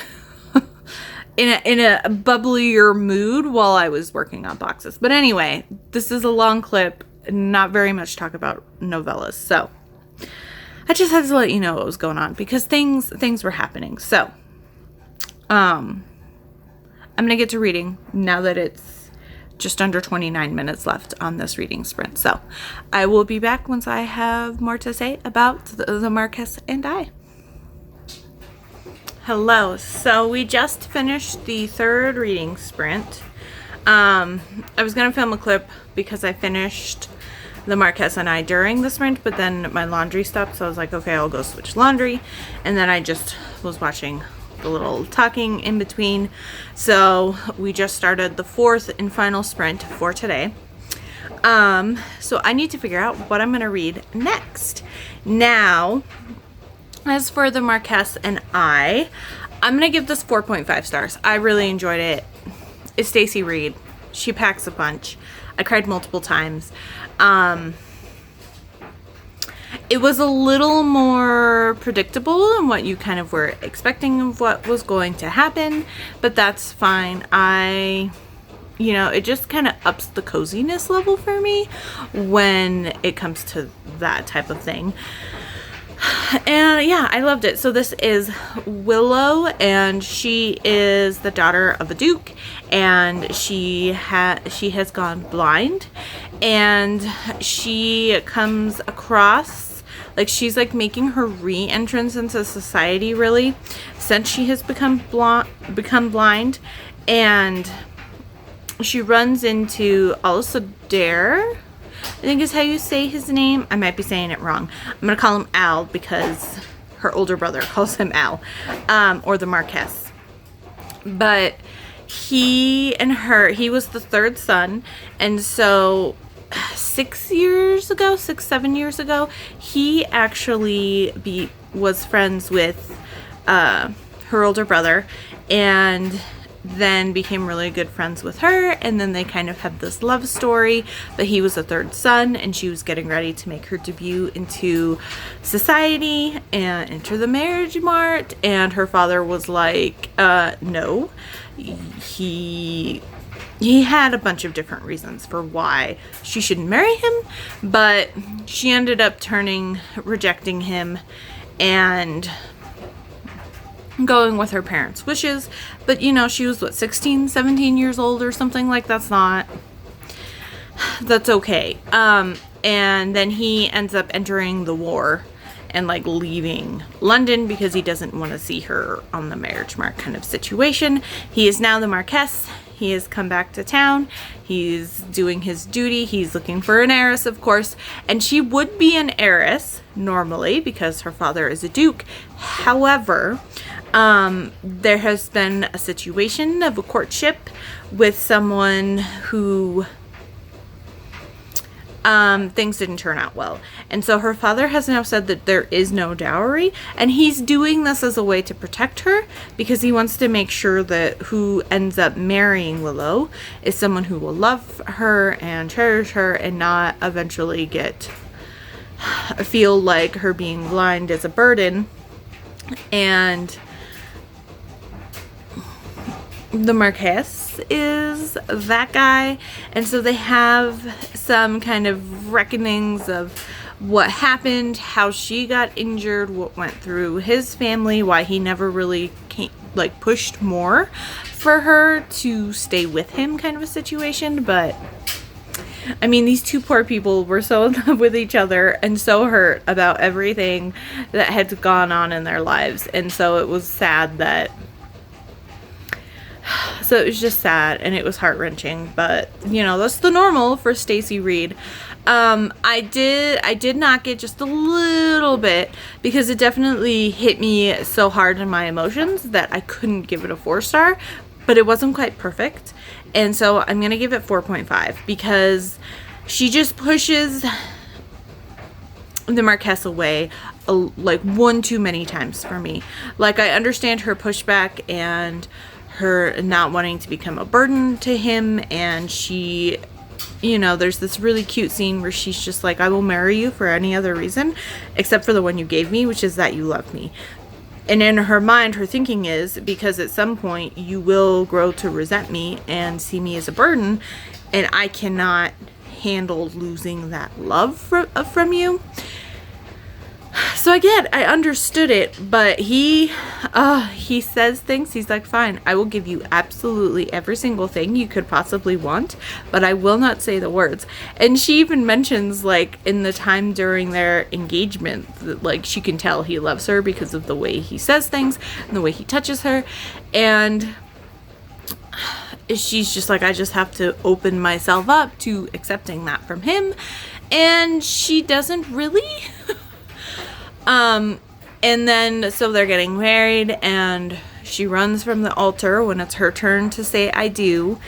in a bubblier mood while I was working on boxes. But anyway, this is a long clip, not very much talk about novellas, so I just had to let you know what was going on because things were happening. So I'm going to get to reading now that it's just under 29 minutes left on this reading sprint. So I will be back once I have more to say about the Marquess and I. Hello. So we just finished the 3rd reading sprint. I was going to film a clip because I finished the Marquess and I during the sprint, but then my laundry stopped. So I was like, okay, I'll go switch laundry. And then I just was watching the little talking in between. So we just started the 4th and final sprint for today. So I need to figure out what I'm going to read next. Now, as for the Marquess and I'm going to give this 4.5 stars. I really enjoyed it. It's Stacy Reid. She packs a punch. I cried multiple times. It was a little more predictable than what you kind of were expecting of what was going to happen, but that's fine. It just kind of ups the coziness level for me when it comes to that type of thing. And yeah, I loved it. So this is Willow, and she is the daughter of a duke, and she has gone blind, and she comes across, like, she's like making her re-entrance into society really since she has become blind, and she runs into Dare, I think is how you say his name. I might be saying it wrong. I'm going to call him Al because her older brother calls him Al, or the Marquess. But he was the 3rd son, and so 7 years ago, he actually was friends with her older brother, and then became really good friends with her, and then they kind of had this love story, but he was a 3rd son, and she was getting ready to make her debut into society and enter the marriage mart, and her father was like, no. He had a bunch of different reasons for why she shouldn't marry him, but she ended up rejecting him and going with her parents' wishes. But she was 16, 17 years old or something, like that's okay. And then he ends up entering the war and like leaving London because he doesn't want to see her on the marriage mart kind of situation. He is now the Marquess. He has come back to town. He's doing his duty. He's looking for an heiress, of course. And she would be an heiress normally because her father is a duke. However, there has been a situation of a courtship with someone who things didn't turn out well. And so her father has now said that there is no dowry, and he's doing this as a way to protect her because he wants to make sure that who ends up marrying Willow is someone who will love her and cherish her and not eventually feel like her being blind is a burden. And the Marquess is that guy, and so they have some kind of reckonings of what happened, how she got injured, what went through his family, why he never really pushed more for her to stay with him, kind of a situation. But I mean, these two poor people were so in love with each other and so hurt about everything that had gone on in their lives, and so it was sad that so it was just sad and it was heart-wrenching, but you know, that's the normal for Stacy Reid. I did knock it just a little bit because it definitely hit me so hard in my emotions that I couldn't give it a 4-star, but it wasn't quite perfect. And so I'm going to give it 4.5 because she just pushes the Marquess away like one too many times for me. Like, I understand her pushback and her not wanting to become a burden to him, and she, you know, there's this really cute scene where she's just like, I will marry you for any other reason except for the one you gave me, which is that you love me. And in her mind, her thinking is, because at some point you will grow to resent me and see me as a burden, and I cannot handle losing that love from you. So I understood it, but he says things, he's like, fine, I will give you absolutely every single thing you could possibly want, but I will not say the words. And she even mentions, like, in the time during their engagement, that, like, she can tell he loves her because of the way he says things and the way he touches her. And she's just like, I just have to open myself up to accepting that from him. And she doesn't really. And then, so they're getting married, and she runs from the altar when it's her turn to say I do.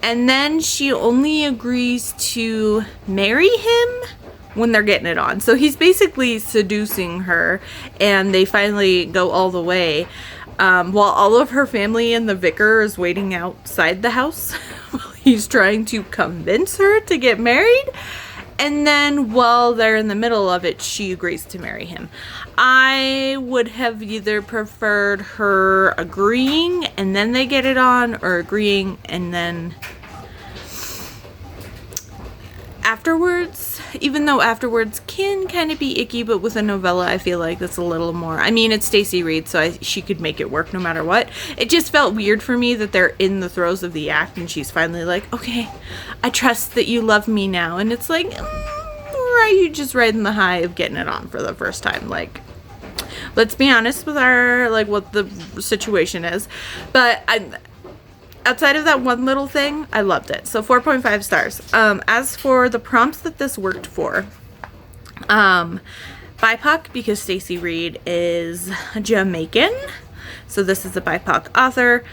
And then she only agrees to marry him when they're getting it on. So he's basically seducing her, and they finally go all the way. While all of her family and the vicar is waiting outside the house, he's trying to convince her to get married. And then while they're in the middle of it, she agrees to marry him. I would have either preferred her agreeing and then they get it on, or agreeing and then afterwards, even though afterwards can kind of be icky, but with a novella, I feel like that's a little more, I mean, it's Stacy Reid, so she could make it work no matter what. It just felt weird for me that they're in the throes of the act and she's finally like, okay, I trust that you love me now. And it's like, or are you just riding the high of getting it on for the first time? Like, let's be honest with our, like, what the situation is. But outside of that one little thing, I loved it. So 4.5 stars. As for the prompts that this worked for, BIPOC, because Stacy Reid is Jamaican, so this is a BIPOC author.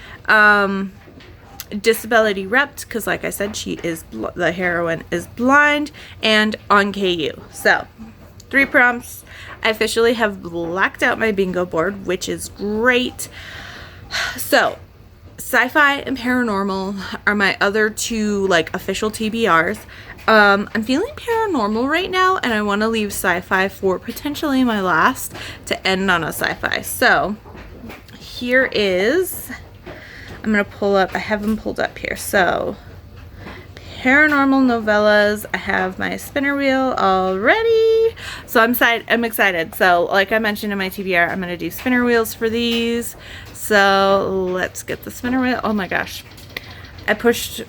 Disability repped, because like I said, the heroine is blind, and on KU. So 3 prompts. I officially have blacked out my bingo board, which is great. So sci-fi and paranormal are my other 2, like, official TBRs. I'm feeling paranormal right now, and I want to leave sci-fi for potentially my last to end on a sci-fi. So here is, I'm going to pull up, I have them pulled up here. So paranormal novellas, I have my spinner wheel already. So I'm excited. So like I mentioned in my TBR, I'm going to do spinner wheels for these. So let's get the spinner wheel. Oh my gosh. I pushed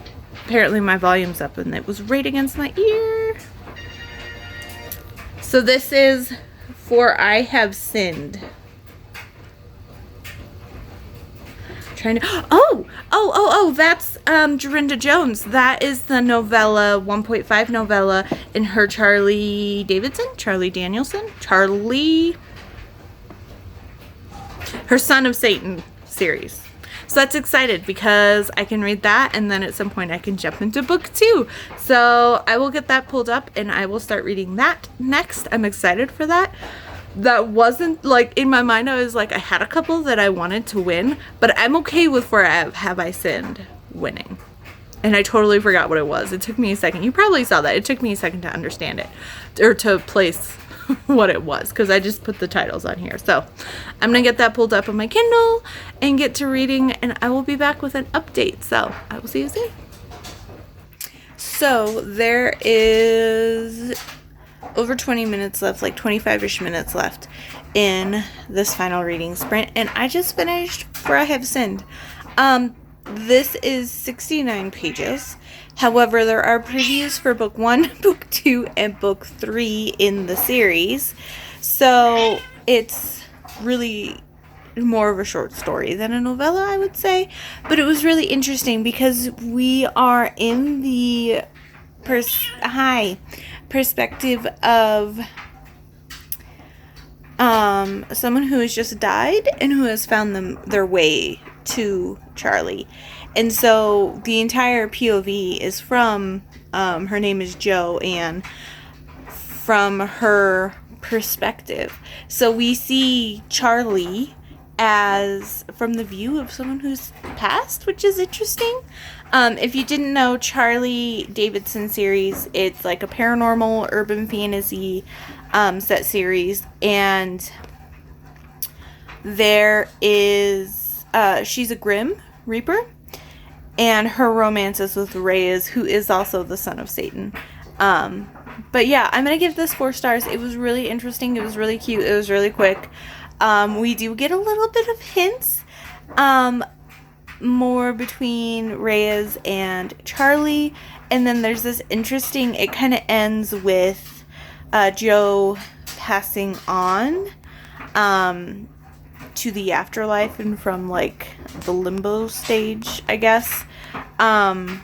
apparently my volumes up and it was right against my ear. So this is For I Have Sinned. That's Darynda Jones. That is the novella, 1.5 novella in her Charlie Her Son of Satan series. So that's excited because I can read that, and then at some point I can jump into book 2. So I will get that pulled up and I will start reading that next. I'm excited for that. That wasn't like in my mind. I was like, I had a couple that I wanted to win, but I'm okay with For Have I Sinned winning. And I totally forgot what it was. It took me a second. You probably saw that. It took me a second to understand it or to place what it was, because I just put the titles on here. So I'm gonna get that pulled up on my Kindle and get to reading, and I will be back with an update. So I will see you soon. So there is over 20 minutes left, like 25-ish minutes left in this final reading sprint, and I just finished For I Have Sinned. This is 69 pages. However, there are previews for book 1, book 2, and book 3 in the series. So it's really more of a short story than a novella, I would say. But it was really interesting because we are in the perspective of someone who has just died and who has found their way to Charlie. And so the entire POV is from her name is Jo, and from her perspective. So we see Charlie as from the view of someone who's passed, which is interesting. If you didn't know, Charlie Davidson series, it's like a paranormal urban fantasy set series, and there is she's a Grim Reaper, and her romance is with Reyes, who is also the son of Satan. But yeah, I'm gonna give this 4 stars. It was really interesting. It was really cute. It was really quick. We do get a little bit of hints more between Reyes and Charlie, and then there's this interesting, it kind of ends with Jo passing on to the afterlife and from like the limbo stage, I guess. And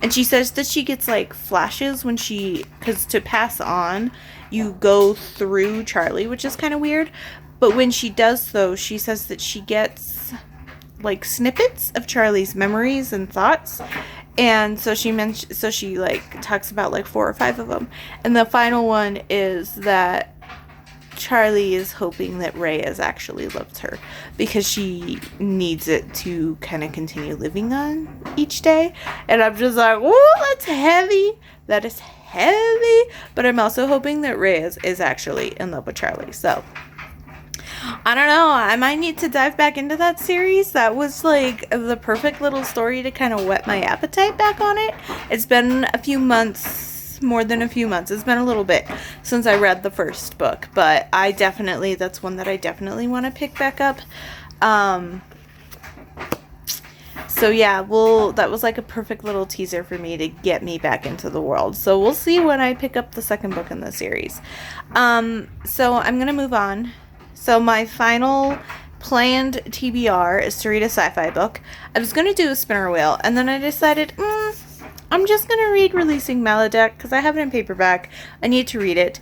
she says that she gets like flashes when because to pass on you go through Charlie, which is kind of weird. But when she does though, she says that she gets like snippets of Charlie's memories and thoughts. And so she like talks about like 4 or 5 of them. And the final one is that Charlie is hoping that Reyes actually loves her because she needs it to kind of continue living on each day. And I'm just like, oh, that's heavy. That is heavy. But I'm also hoping that Reyes is actually in love with Charlie. So I don't know. I might need to dive back into that series. That was like the perfect little story to kind of whet my appetite back on it. It's been a few months. More than a few months. It's been a little bit since I read the first book, but that's one that I definitely want to pick back up. So yeah, that was like a perfect little teaser for me to get me back into the world. So we'll see when I pick up the second book in the series. So I'm going to move on. So my final planned TBR is to read a sci-fi book. I was going to do a spinner wheel, and then I decided, I'm just going to read Releasing Maladek because I have it in paperback. I need to read it.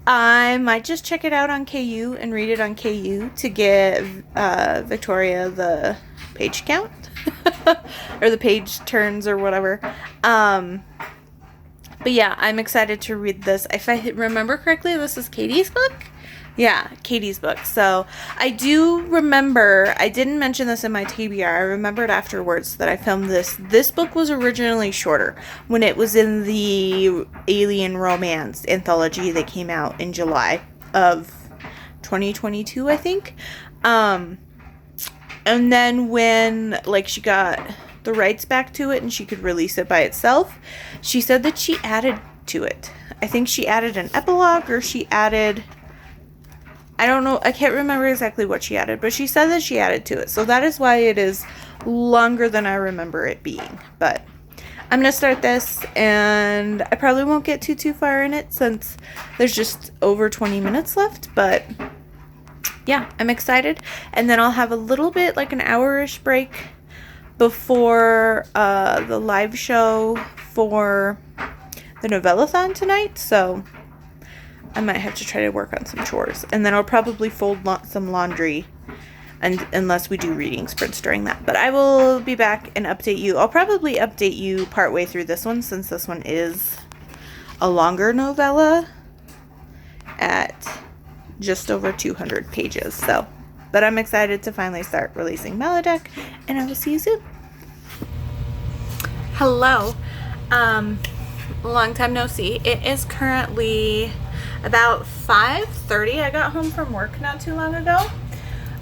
I might just check it out on KU and read it on KU to give Victoria the page count or the page turns or whatever. But yeah, I'm excited to read this. If I remember correctly, this is Katie's book. Yeah, Katie's book. So I do remember, I didn't mention this in my TBR. I remembered afterwards that I filmed this. This book was originally shorter when it was in the Alien Romance anthology that came out in July of 2022, I think. And then when like she got the rights back to it and she could release it by itself, she said that she added to it. I think she added an epilogue, or she added, I don't know, I can't remember exactly what she added, but she said that she added to it. So that is why it is longer than I remember it being. But I'm going to start this, and I probably won't get too far in it since there's just over 20 minutes left. But yeah, I'm excited. And then I'll have a little bit, like an hour-ish break before the live show for the Novellathon tonight. So I might have to try to work on some chores. And then I'll probably fold some laundry and unless we do reading sprints during that. But I will be back and update you. I'll probably update you partway through this one, since this one is a longer novella at just over 200 pages. So, but I'm excited to finally start releasing Maladek, and I will see you soon. Hello. Long time no see. It is currently about 5:30. I got home from work not too long ago.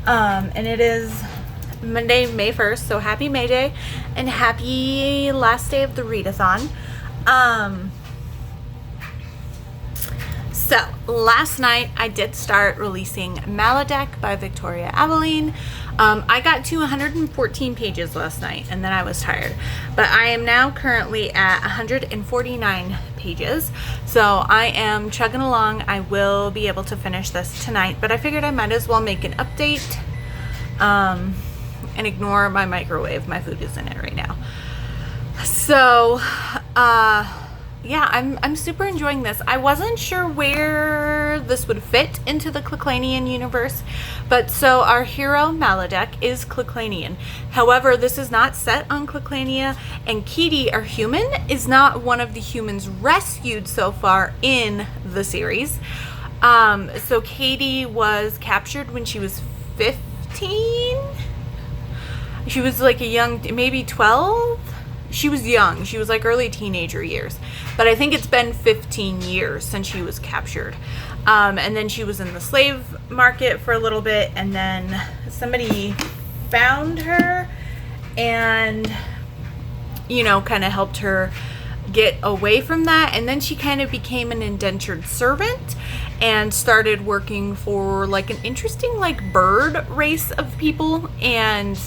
And it is Monday, May 1st, so happy May Day, and happy last day of the Readathon. So, last night I did start releasing Maladek by Victoria Aveline. I got to 114 pages last night, and then I was tired. But I am now currently at 149 pages, so I am chugging along. I will be able to finish this tonight, but I figured I might as well make an update, and ignore my microwave. My food is in it right now. So, yeah, I'm super enjoying this. I wasn't sure where this would fit into the Clicklanian universe, but so our hero Maladek is Clicklanian. However, this is not set on Clicklania, and Katie, our human, is not one of the humans rescued so far in the series. So Katie was captured when she was 15. She was like a young, maybe 12. She was young. She was like early teenager years. But I think it's been 15 years since she was captured. And then she was in the slave market for a little bit, and then somebody found her and, you know, kind of helped her get away from that. And then she kind of became an indentured servant and started working for like an interesting like bird race of people, and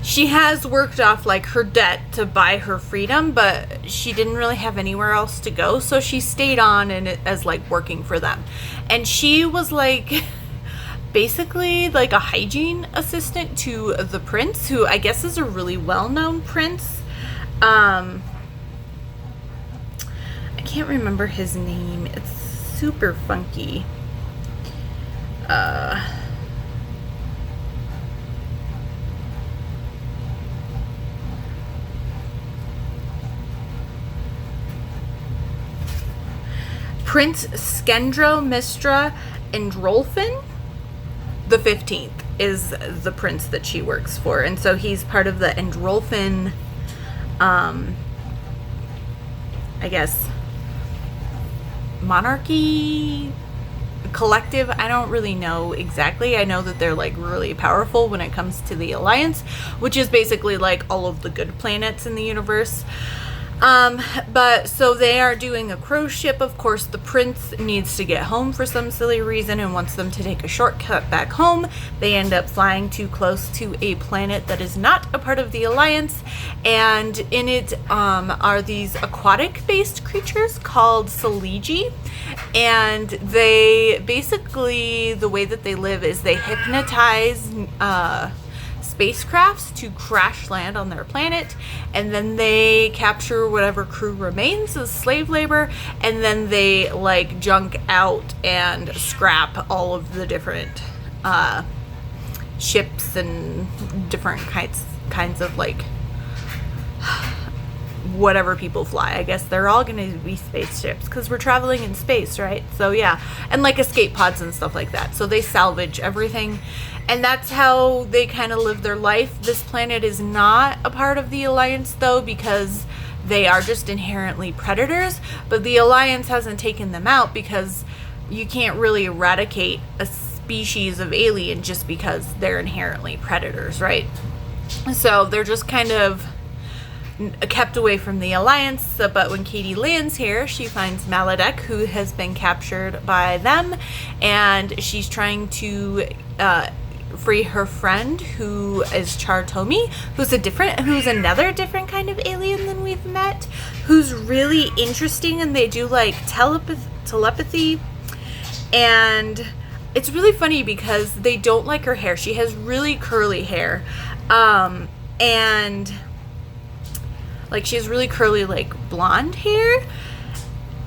she has worked off like her debt to buy her freedom, but she didn't really have anywhere else to go, so she stayed on and as like working for them. And she was like basically like a hygiene assistant to the prince, who I guess is a really well-known prince. I can't remember his name. It's super funky. Prince Skendro Mistra Endrolfin the 15th is the prince that she works for, and so he's part of the Endrolfin, I guess, monarchy collective. I don't really know exactly. I know that they're like really powerful when it comes to the Alliance, which is basically like all of the good planets in the universe. But so they are doing a cruise ship. Of course, the prince needs to get home for some silly reason and wants them to take a shortcut back home. They end up flying too close to a planet that is not a part of the Alliance, and in it are these aquatic-based creatures called Saligi, and they basically, the way that they live is they hypnotize spacecrafts to crash land on their planet, and then they capture whatever crew remains as slave labor, and then they like junk out and scrap all of the different ships and different kinds of like whatever people fly. I guess they're all going to be spaceships because we're traveling in space, right? So yeah, and like escape pods and stuff like that. So they salvage everything, and that's how they kind of live their life. This planet is not a part of the Alliance though, because they are just inherently predators, but the Alliance hasn't taken them out because you can't really eradicate a species of alien just because they're inherently predators, right? So they're just kind of kept away from the Alliance. But when Katie lands here, she finds Maladek, who has been captured by them, and she's trying to free her friend, who is Chartomi, who's another different kind of alien than we've met, who's really interesting, and they do like telepathy, and it's really funny because they don't like her hair. She has really curly hair, and like she has really curly like blonde hair,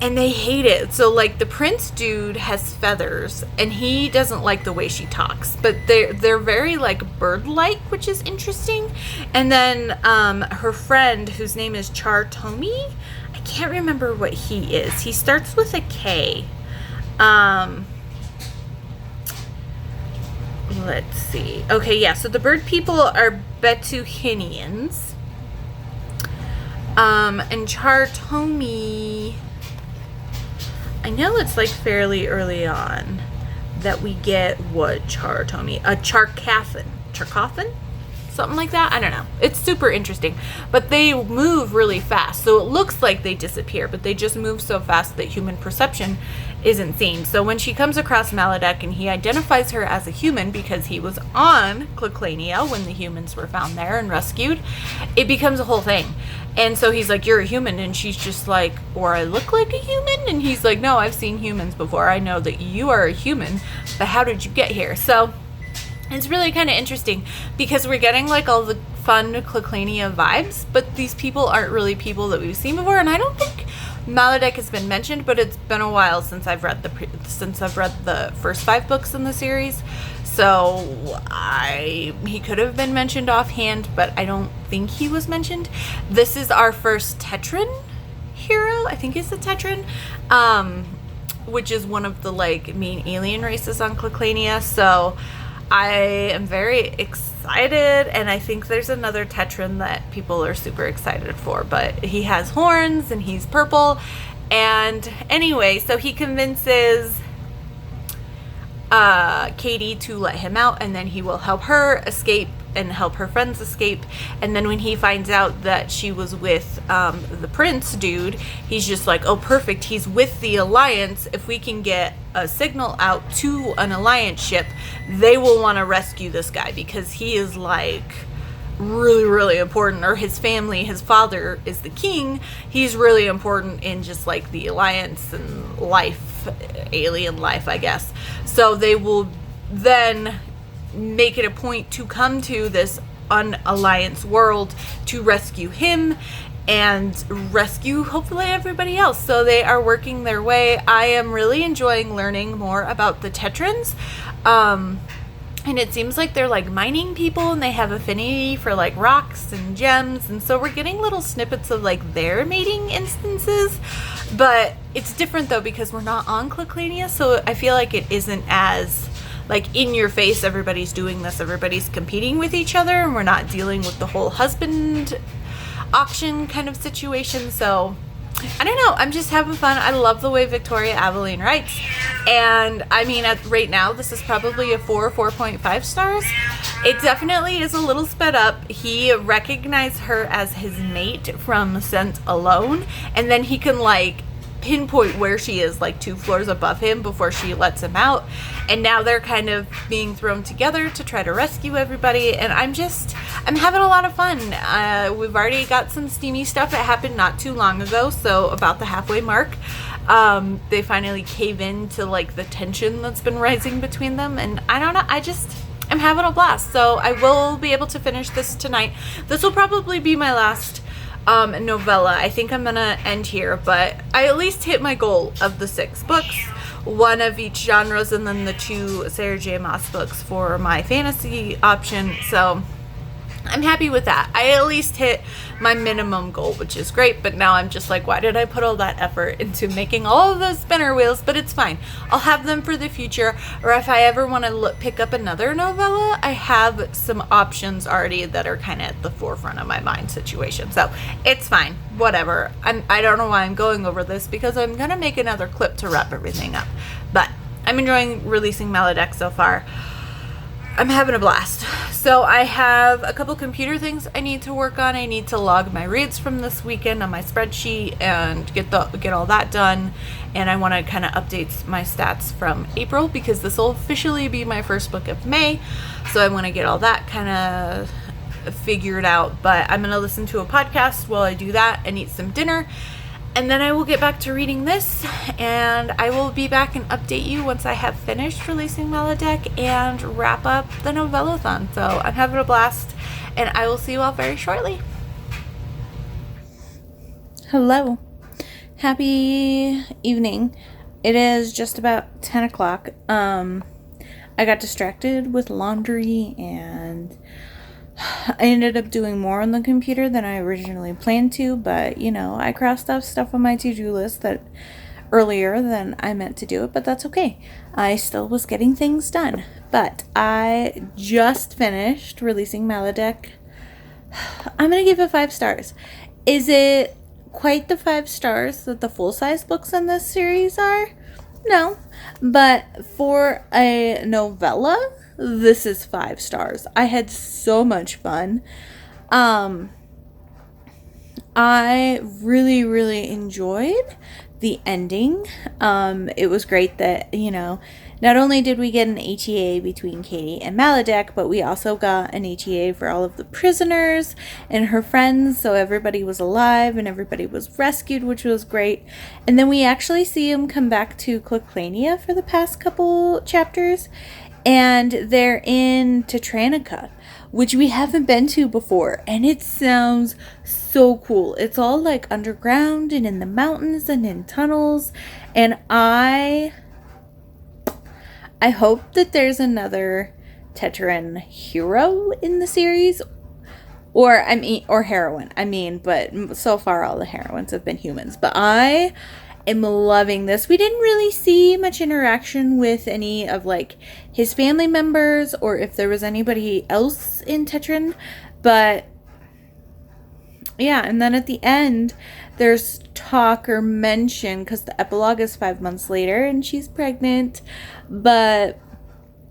and they hate it. So like the prince dude has feathers and he doesn't like the way she talks, but they're very like bird-like, which is interesting. And then her friend, whose name is Chartomi, I can't remember what he is. He starts with a K. Let's see. Okay, yeah, so the bird people are Betuhinians. And Chartomi, I know it's like fairly early on that we get what Chartomi, a Charkathan? Something like that. I don't know. It's super interesting, but they move really fast, so it looks like they disappear, but they just move so fast that human perception isn't seen. So when she comes across Maladek and he identifies her as a human because he was on Cloclania when the humans were found there and rescued, it becomes a whole thing. And so he's like, you're a human, and she's just like, or I look like a human? And he's like, no, I've seen humans before. I know that you are a human, but how did you get here? So it's really kind of interesting because we're getting like all the fun Cloclania vibes, but these people aren't really people that we've seen before. And I don't think Maladek has been mentioned, but it's been a while since I've read the first 5 books in the series. So he could have been mentioned offhand, but I don't think he was mentioned. This is our first Tetran hero. I think he's a Tetran, which is one of the like main alien races on Cloclania. So I am very excited, and I think there's another Tetran that people are super excited for, but he has horns and he's purple. And anyway, so he convinces Katie to let him out, and then he will help her escape and help her friends escape. And then when he finds out that she was with the prince dude, he's just like, oh perfect, he's with the Alliance. If we can get a signal out to an Alliance ship, they will want to rescue this guy because he is like really, really important, or his family, his father is the king. He's really important in just like the Alliance and life, alien life, I guess. So they will then make it a point to come to this un-Alliance world to rescue him and rescue hopefully everybody else. So they are working their way. I am really enjoying learning more about the Tetrans. And it seems like they're like mining people and they have affinity for like rocks and gems. And so we're getting little snippets of like their mating instances. But it's different though because we're not on Cloclania. So I feel like it isn't as like in your face, everybody's doing this, everybody's competing with each other, and we're not dealing with the whole husband auction kind of situation. So I don't know, I'm just having fun. I love the way Victoria Aveline writes, and I mean right now this is probably a 4.5 stars. It definitely is a little sped up. He recognized her as his mate from scent alone, and then he can like pinpoint where she is like 2 floors above him before she lets him out. And now they're kind of being thrown together to try to rescue everybody, and I'm having a lot of fun. We've already got some steamy stuff that happened not too long ago, so about the halfway mark, they finally cave in to like the tension that's been rising between them, and I don't know, I'm having a blast. So I will be able to finish this tonight. This will probably be my last novella. I think I'm gonna end here, but I at least hit my goal of the 6 books, 1 of each genres, and then the 2 Sarah J. Maas books for my fantasy option. So I'm happy with that. I at least hit my minimum goal, which is great, but now I'm just like, why did I put all that effort into making all of those spinner wheels? But it's fine. I'll have them for the future, or if I ever want to pick up another novella, I have some options already that are kind of at the forefront of my mind situation. So it's fine. Whatever. I don't know why I'm going over this, because I'm going to make another clip to wrap everything up. But I'm enjoying releasing Maladek so far. I'm having a blast. So I have a couple computer things I need to work on. I need to log my reads from this weekend on my spreadsheet and get all that done. And I want to kind of update my stats from April, because this will officially be my first book of May. So I want to get all that kind of figured out. But I'm going to listen to a podcast while I do that and eat some dinner. And then I will get back to reading this, and I will be back and update you once I have finished releasing Maladek and wrap up the Novellathon. So I'm having a blast, and I will see you all very shortly. Hello. Happy evening. It is just about 10 o'clock. I got distracted with laundry and I ended up doing more on the computer than I originally planned to, but I crossed off stuff on my to-do list that earlier than I meant to do it, but that's okay. I still was getting things done. But I just finished releasing Maladek. I'm going to give it 5 stars. Is it quite the 5 stars that the full-size books in this series are? No. But for a novella, this is 5 stars. I had so much fun. I really, really enjoyed the ending. It was great that, not only did we get an HEA between Katie and Maladek, but we also got an HEA for all of the prisoners and her friends, so everybody was alive and everybody was rescued, which was great. And then we actually see them come back to Clyclania for the past couple chapters, and they're in Tetranica, which we haven't been to before, and it sounds so cool. It's all like underground and in the mountains and in tunnels, and I hope that there's another Tetran hero in the series, or heroine. But so far all the heroines have been humans. But I am loving this. We didn't really see much interaction with any of his family members or if there was anybody else in Tetran, but yeah. And then at the end, there's talk or mention, because the epilogue is 5 months later and she's pregnant, but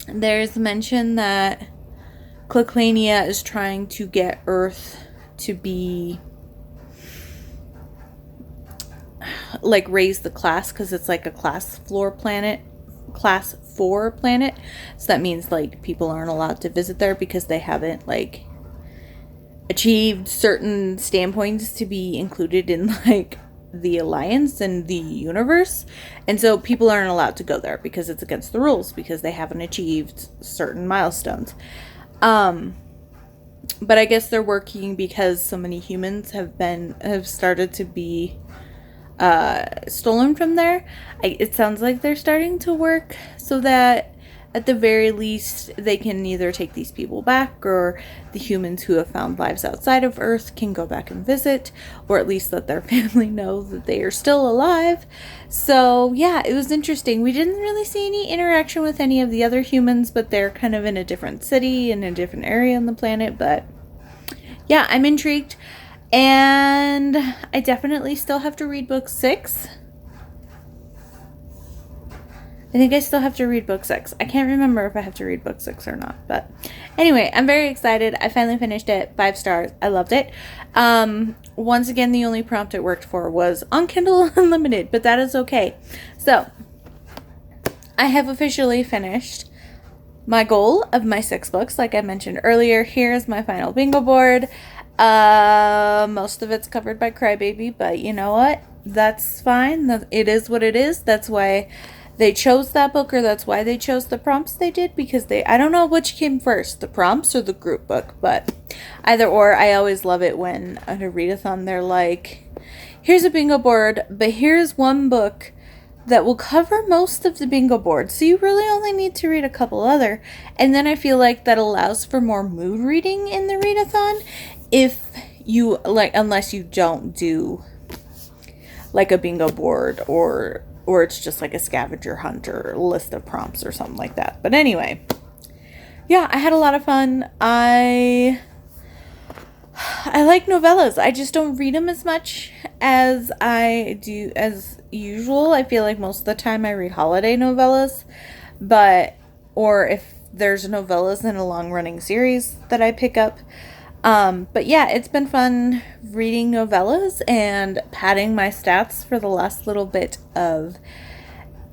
there's mention that Clyclania is trying to get Earth to be raise the class, because it's like a class 4 planet. So that means people aren't allowed to visit there because they haven't achieved certain standpoints to be included in the alliance and the universe, and so people aren't allowed to go there because it's against the rules, because they haven't achieved certain milestones. But I guess they're working because so many humans have started to be stolen from there. It sounds like they're starting to work so that at the very least they can either take these people back, or the humans who have found lives outside of Earth can go back and visit, or at least let their family know that they are still alive. So yeah, it was interesting. We didn't really see any interaction with any of the other humans, but they're kind of in a different city, in a different area on the planet. But yeah, I'm intrigued. And I definitely still have to read book 6. I think I still have to read book 6. I can't remember if I have to read book 6 or not. But anyway, I'm very excited. I finally finished it. 5 stars. I loved it. Once again, the only prompt it worked for was on Kindle Unlimited, but that is okay. So, I have officially finished my goal of my 6 books. Like I mentioned earlier, here's my final bingo board. Most of it's covered by Crybaby, but you know what? That's fine. It is what it is. That's why they chose that book, or that's why they chose the prompts they did, because I don't know which came first, the prompts or the group book, but either or. I always love it when at a readathon they're like, here's a bingo board, but here's one book that will cover most of the bingo board, so you really only need to read a couple other. And then I feel like that allows for more mood reading in the readathon, if you unless you don't do a bingo board, or it's just a scavenger hunt or list of prompts or something like that. But anyway, yeah, I had a lot of fun. I like novellas. I just don't read them as much as I do as usual. I feel like most of the time I read holiday novellas, or if there's novellas in a long running series that I pick up. But yeah, it's been fun reading novellas and padding my stats for the last little bit of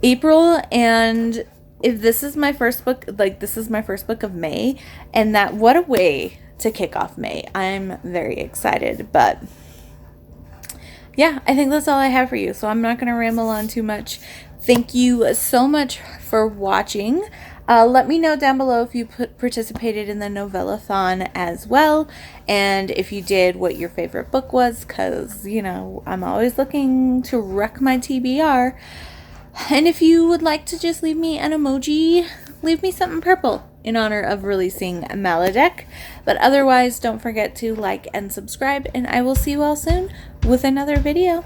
April. And if this is my first book, this is my first book of May, and what a way to kick off May. I'm very excited. But yeah, I think that's all I have for you, so I'm not going to ramble on too much. Thank you so much for watching. Let me know down below if you participated in the Novellathon as well, and if you did, what your favorite book was, because, you know, I'm always looking to wreck my TBR. And if you would like to just leave me an emoji, leave me something purple in honor of releasing Maladek. But otherwise, don't forget to like and subscribe, and I will see you all soon with another video.